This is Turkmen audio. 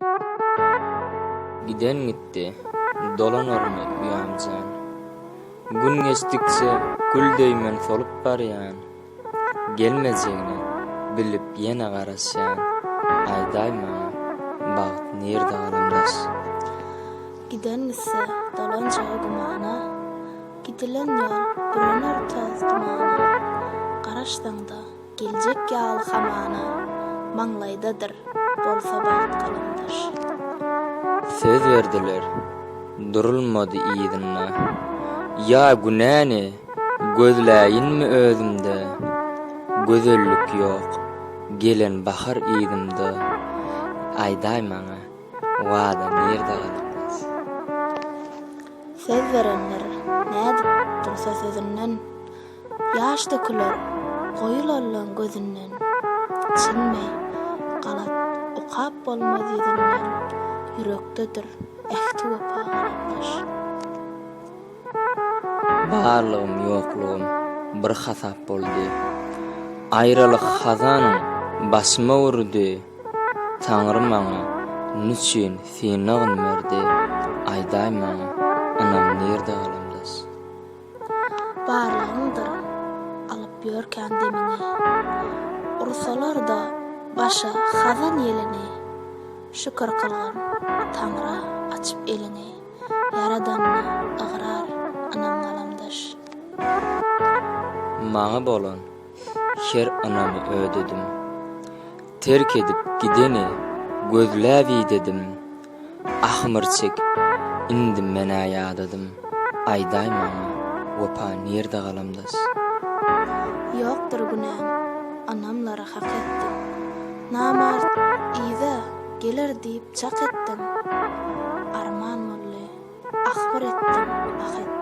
Giden gitti, dolanarmy uýamjan. Gün geçdikçe gül döýmen solup barýan. Gelmejegini bilip ýene garaşýan. Aýdaýma, bagyt nerde galandaş. Giden gitse dolanjagy gumana, gidilen ýol bürener töz dumana. Garaşdaňda geljek ýaly hamana, maňlaýdadyr bolsa bagyt galandaş. Söz verdiler, durulmady ýygyna. Ya günäni, gözläýinmi özümde? Gözellik ýok, gelen bahar ýygymda. Aýdaýmaňa, wada nerde galandaş. Söz verenler nädip dursa sözünden, ýaş döküler goýulallan gözünden. Çinme, galat ukap bolmaz ýüzünden, yürekdedir ähti wepa galandaş. Barlygym ýoklugym bir hasap boldy. Aýralyk hazanyň başyma urdy. Taňrym maňa niçin seni berdi? Aýdaýma, anam nerde galandaş. Barlygyňdyr alyp ýörkän demini. Ursalar da başa hazan ýelini. Şükür kılgan Tanrı açıp elini. Yaradanna ıgrar anam galandaş. Maňa bolan her anamy ödedim. Terk edip gideni gözläbi dedim. Ahmyr çekip indi men aýadadym. Aýdaýma, wepa nerde galandaş. Ýokdur günäm, anamlara hak etdim. Namart iýde gelir diýip çak etdim. Arman molly, ahbar etdim, ah etdim.